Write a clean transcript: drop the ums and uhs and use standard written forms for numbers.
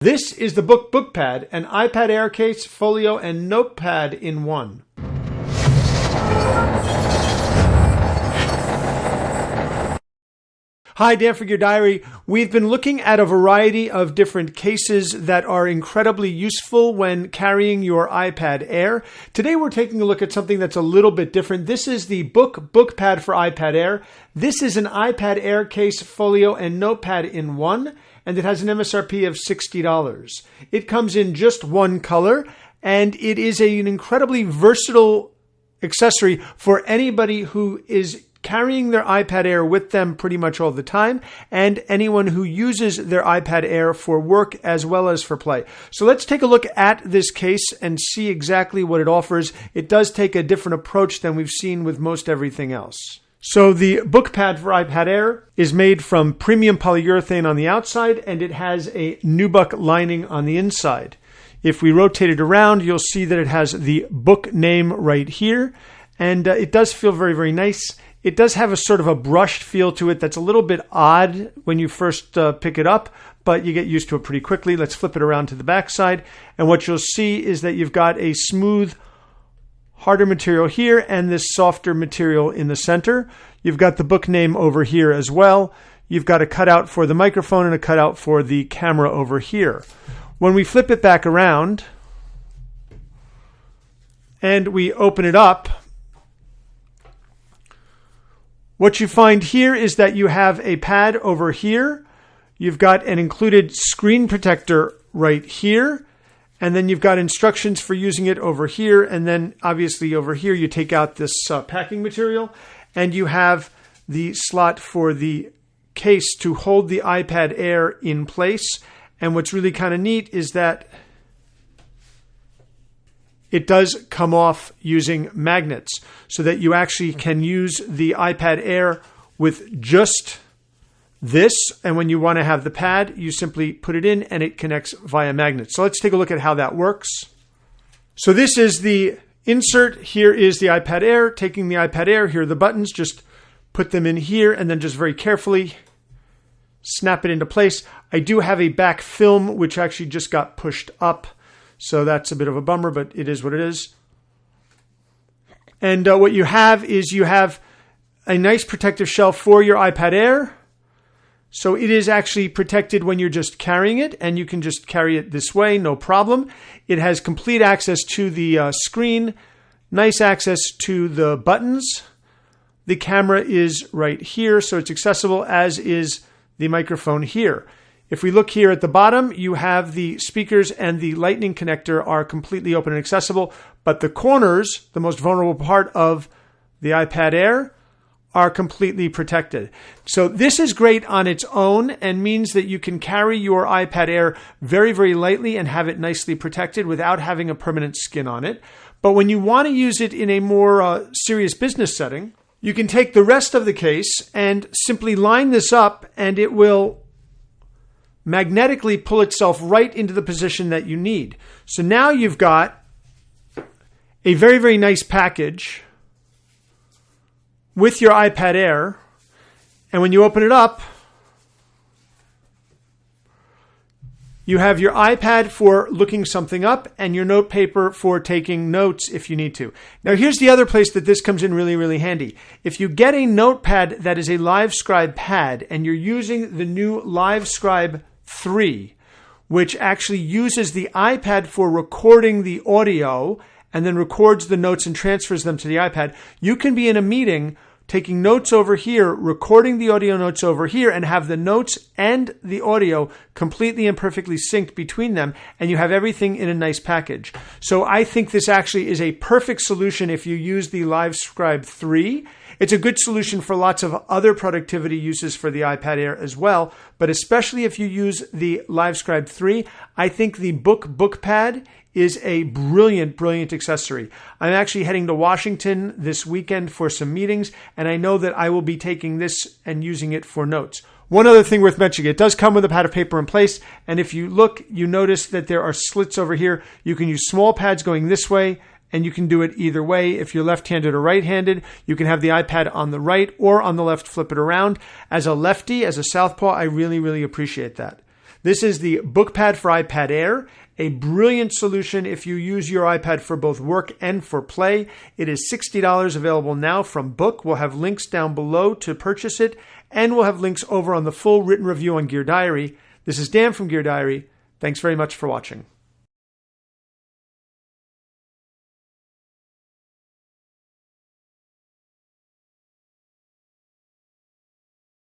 This is the booqpad, an iPad Air case, folio, and notepad in one. Hi, Dan for Your Diary. We've been looking at a variety of different cases that are incredibly useful when carrying your iPad Air. Today we're taking a look at something that's a little bit different. This is the booqpad for iPad Air. This is an iPad Air case, folio, and notepad in one, and it has an MSRP of $60. It comes in just one color, and it is an incredibly versatile accessory for anybody who is carrying their iPad Air with them pretty much all the time, and anyone who uses their iPad Air for work as well as for play. So let's take a look at this case and see exactly what it offers. It does take a different approach than we've seen with most everything else. So the booqpad for iPad Air is made from premium polyurethane on the outside, and it has a nubuck lining on the inside. If we rotate it around, you'll see that it has the book name right here, and it does feel very, very nice. It does have a sort of a brushed feel to it that's a little bit odd when you first pick it up, but you get used to it pretty quickly. Let's flip it around to the back side, and what you'll see is that you've got a smooth, harder material here and this softer material in the center. You've got the book name over here as well. You've got a cutout for the microphone and a cutout for the camera over here. When we flip it back around and we open it up, what you find here is that you have a pad over here. You've got an included screen protector right here. And then you've got instructions for using it over here. And then obviously over here, you take out this packing material. And you have the slot for the case to hold the iPad Air in place. And what's really kind of neat is that it does come off using magnets so that you actually can use the iPad Air with just this. And when you want to have the pad, you simply put it in and it connects via magnets. So let's take a look at how that works. So this is the insert. Here is the iPad Air. Taking the iPad Air, here are the buttons. Just put them in here and then just very carefully snap it into place. I do have a back film, which actually just got pushed up. So that's a bit of a bummer, but it is what it is. And what you have is you have a nice protective shell for your iPad Air. So it is actually protected when you're just carrying it, and you can just carry it this way, no problem. It has complete access to the screen, nice access to the buttons. The camera is right here, so it's accessible, as is the microphone here. If we look here at the bottom, you have the speakers and the lightning connector are completely open and accessible, but the corners, the most vulnerable part of the iPad Air, are completely protected. So this is great on its own and means that you can carry your iPad Air very, very lightly and have it nicely protected without having a permanent skin on it. But when you want to use it in a more serious business setting, you can take the rest of the case and simply line this up, and it will magnetically pull itself right into the position that you need. So now you've got a very, very nice package with your iPad Air. And when you open it up, you have your iPad for looking something up and your note paper for taking notes if you need to. Now here's the other place that this comes in really, really handy. If you get a notepad that is a LiveScribe pad and you're using the new LiveScribe 3, which actually uses the iPad for recording the audio and then records the notes and transfers them to the iPad, you can be in a meeting taking notes over here, recording the audio notes over here, and have the notes and the audio completely and perfectly synced between them, and you have everything in a nice package. So I think this actually is a perfect solution if you use the LiveScribe 3. It's a good solution for lots of other productivity uses for the iPad Air as well, but especially if you use the LiveScribe 3, I think the booqpad is a brilliant, brilliant accessory. I'm actually heading to Washington this weekend for some meetings, and I know that I will be taking this and using it for notes. One other thing worth mentioning, it does come with a pad of paper in place, and if you look, you notice that there are slits over here. You can use small pads going this way, and you can do it either way. If you're left-handed or right-handed, you can have the iPad on the right or on the left, flip it around. As a lefty, as a southpaw, I really, really appreciate that. This is the booqpad for iPad Air, a brilliant solution if you use your iPad for both work and for play. It is $60 available now from Booq. We'll have links down below to purchase it, and we'll have links over on the full written review on Gear Diary. This is Dan from Gear Diary. Thanks very much for watching.